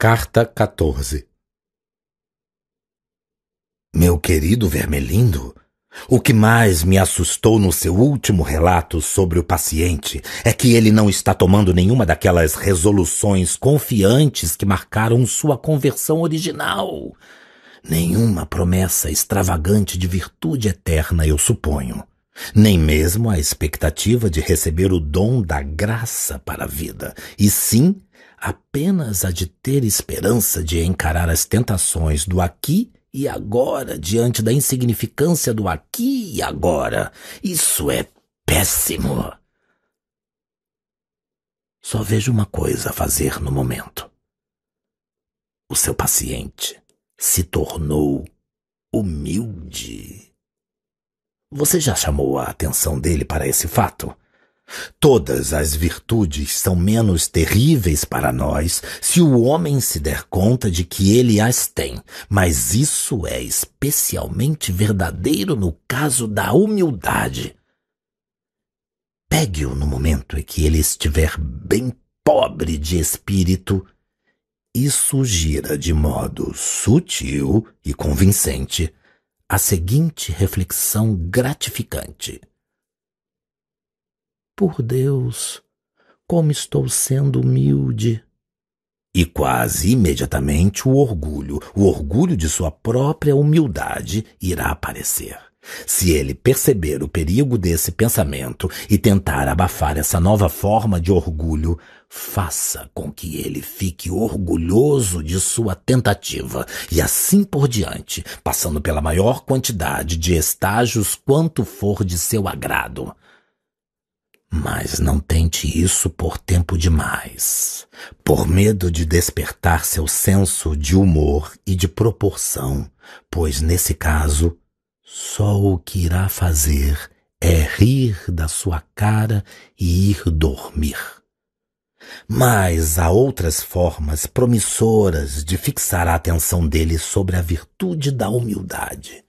Carta 14. Meu querido Vermelindo, o que mais me assustou no seu último relato sobre o paciente é que ele não está tomando nenhuma daquelas resoluções confiantes que marcaram sua conversão original. Nenhuma promessa extravagante de virtude eterna, eu suponho. Nem mesmo a expectativa de receber o dom da graça para a vida, e sim apenas a de ter esperança de encarar as tentações do aqui e agora diante da insignificância do aqui e agora. Isso é péssimo. Só vejo uma coisa a fazer no momento. O seu paciente se tornou humilde. Você já chamou a atenção dele para esse fato? Todas as virtudes são menos terríveis para nós se o homem se der conta de que ele as tem, mas isso é especialmente verdadeiro no caso da humildade. Pegue-o no momento em que ele estiver bem pobre de espírito e sugira de modo sutil e convincente a seguinte reflexão gratificante: por Deus, como estou sendo humilde! E quase imediatamente o orgulho de sua própria humildade irá aparecer. Se ele perceber o perigo desse pensamento e tentar abafar essa nova forma de orgulho, faça com que ele fique orgulhoso de sua tentativa e assim por diante, passando pela maior quantidade de estágios quanto for de seu agrado. Mas não tente isso por tempo demais, por medo de despertar seu senso de humor e de proporção, pois nesse caso, só o que irá fazer é rir da sua cara e ir dormir. Mas há outras formas promissoras de fixar a atenção dele sobre a virtude da humildade.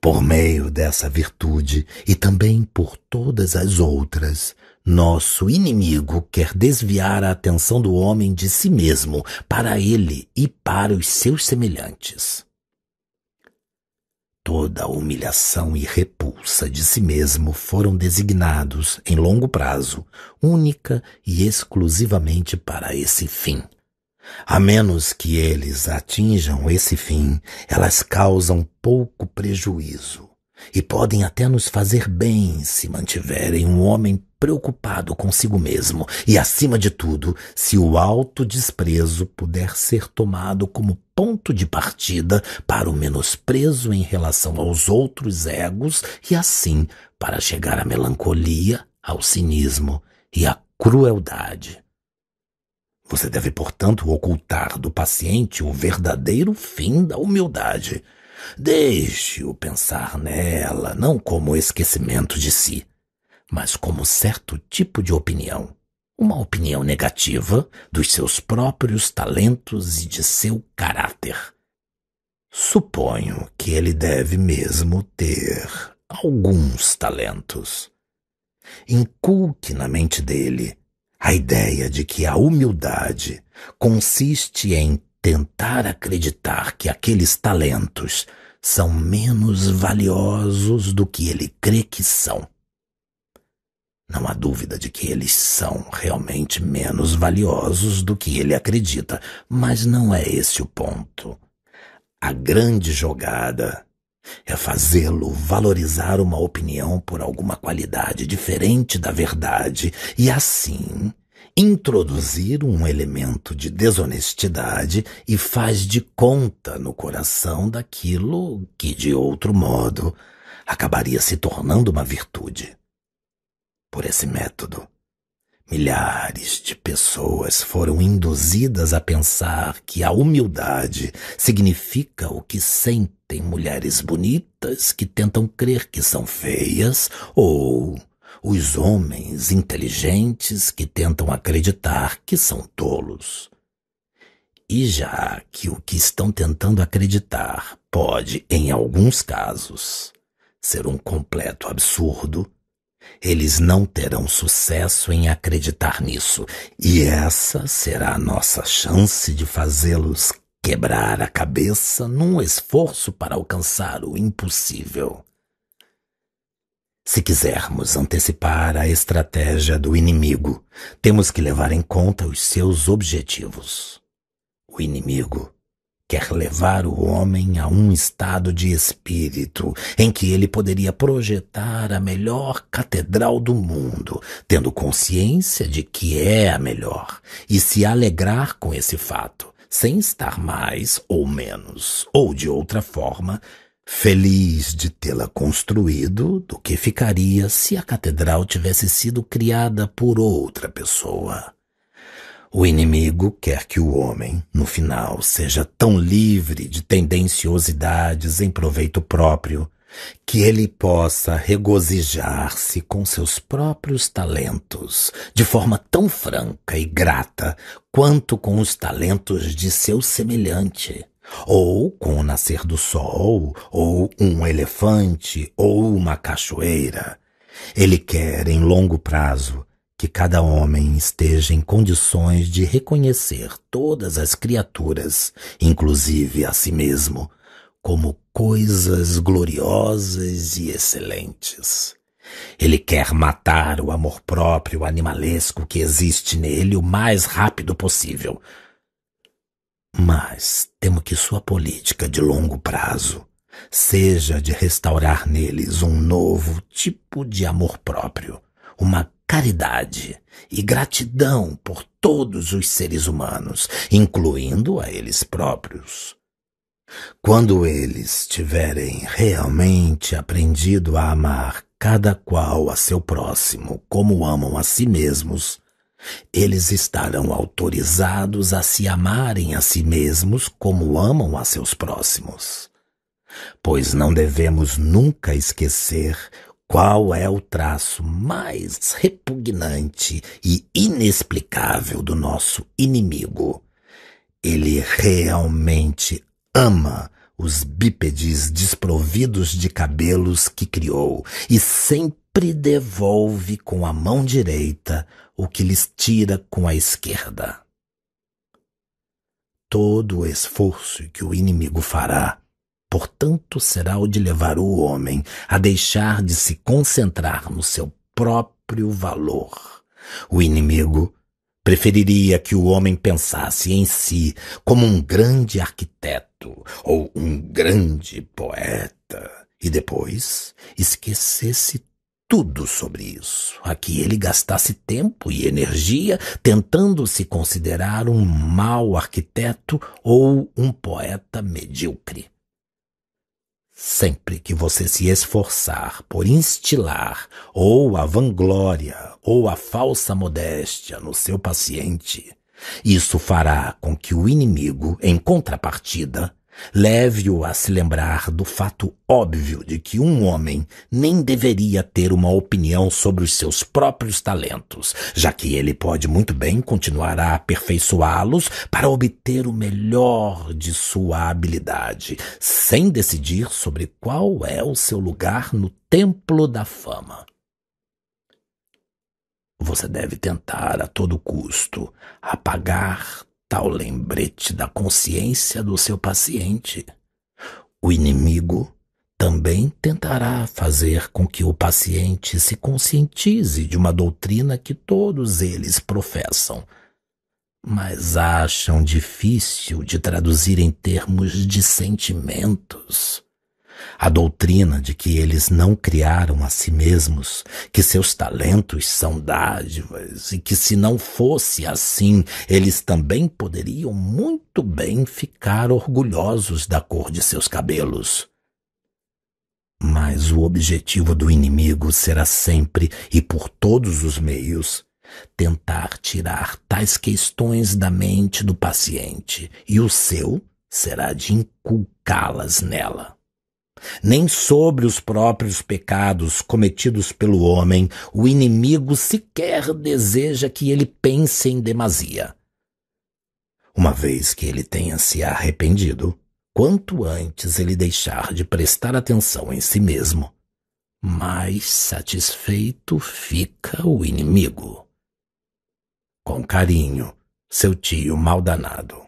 Por meio dessa virtude e também por todas as outras, nosso inimigo quer desviar a atenção do homem de si mesmo para ele e para os seus semelhantes. Toda a humilhação e repulsa de si mesmo foram designados, em longo prazo, única e exclusivamente para esse fim. A menos que eles atinjam esse fim, elas causam pouco prejuízo e podem até nos fazer bem se mantiverem um homem preocupado consigo mesmo e, acima de tudo, se o autodesprezo puder ser tomado como ponto de partida para o menosprezo em relação aos outros egos e, assim, para chegar à melancolia, ao cinismo e à crueldade. Você deve, portanto, ocultar do paciente o verdadeiro fim da humildade. Deixe-o pensar nela, não como esquecimento de si, mas como certo tipo de opinião, uma opinião negativa dos seus próprios talentos e de seu caráter. Suponho que ele deve mesmo ter alguns talentos. Inculque na mente dele a ideia de que a humildade consiste em tentar acreditar que aqueles talentos são menos valiosos do que ele crê que são. Não há dúvida de que eles são realmente menos valiosos do que ele acredita, mas não é esse o ponto. A grande jogada é fazê-lo valorizar uma opinião por alguma qualidade diferente da verdade e, assim, introduzir um elemento de desonestidade e faz de conta no coração daquilo que, de outro modo, acabaria se tornando uma virtude. Por esse método, milhares de pessoas foram induzidas a pensar que a humildade significa o que sentem mulheres bonitas que tentam crer que são feias, ou os homens inteligentes que tentam acreditar que são tolos. E já que o que estão tentando acreditar pode, em alguns casos, ser um completo absurdo, Eles não terão sucesso em acreditar nisso, e essa será a nossa chance de fazê-los quebrar a cabeça num esforço para alcançar o impossível. Se quisermos antecipar a estratégia do inimigo, temos que levar em conta os seus objetivos. O inimigo quer levar o homem a um estado de espírito em que ele poderia projetar a melhor catedral do mundo, tendo consciência de que é a melhor, e se alegrar com esse fato, sem estar mais ou menos, ou de outra forma, feliz de tê-la construído do que ficaria se a catedral tivesse sido criada por outra pessoa. O inimigo quer que o homem, no final, seja tão livre de tendenciosidades em proveito próprio, que ele possa regozijar-se com seus próprios talentos, de forma tão franca e grata quanto com os talentos de seu semelhante, ou com o nascer do sol, ou um elefante, ou uma cachoeira. Ele quer, em longo prazo, que cada homem esteja em condições de reconhecer todas as criaturas, inclusive a si mesmo, como coisas gloriosas e excelentes. Ele quer matar o amor próprio animalesco que existe nele o mais rápido possível. Mas temo que sua política de longo prazo seja de restaurar neles um novo tipo de amor próprio, uma caridade e gratidão por todos os seres humanos, incluindo a eles próprios. Quando eles tiverem realmente aprendido a amar cada qual a seu próximo como amam a si mesmos, eles estarão autorizados a se amarem a si mesmos como amam a seus próximos. Pois não devemos nunca esquecer qual é o traço mais repugnante e inexplicável do nosso inimigo. Ele realmente ama os bípedes desprovidos de cabelos que criou e sempre devolve com a mão direita o que lhes tira com a esquerda. Todo o esforço que o inimigo fará, portanto, será o de levar o homem a deixar de se concentrar no seu próprio valor. O inimigo preferiria que o homem pensasse em si como um grande arquiteto ou um grande poeta e depois esquecesse tudo sobre isso, a que ele gastasse tempo e energia tentando se considerar um mau arquiteto ou um poeta medíocre. Sempre que você se esforçar por instilar ou a vanglória ou a falsa modéstia no seu paciente, isso fará com que o inimigo, em contrapartida, leve-o a se lembrar do fato óbvio de que um homem nem deveria ter uma opinião sobre os seus próprios talentos, já que ele pode muito bem continuar a aperfeiçoá-los para obter o melhor de sua habilidade, sem decidir sobre qual é o seu lugar no templo da fama. Você deve tentar a todo custo apagar tal lembrete da consciência do seu paciente. O inimigo também tentará fazer com que o paciente se conscientize de uma doutrina que todos eles professam, mas acham difícil de traduzir em termos de sentimentos. A doutrina de que eles não criaram a si mesmos, que seus talentos são dádivas e que se não fosse assim, eles também poderiam muito bem ficar orgulhosos da cor de seus cabelos. Mas o objetivo do inimigo será sempre e por todos os meios tentar tirar tais questões da mente do paciente, e o seu será de inculcá-las nela. Nem sobre os próprios pecados cometidos pelo homem o inimigo sequer deseja que ele pense em demasia. Uma vez que ele tenha se arrependido, quanto antes ele deixar de prestar atenção em si mesmo, mais satisfeito fica o inimigo. Com carinho, seu tio Maldanado.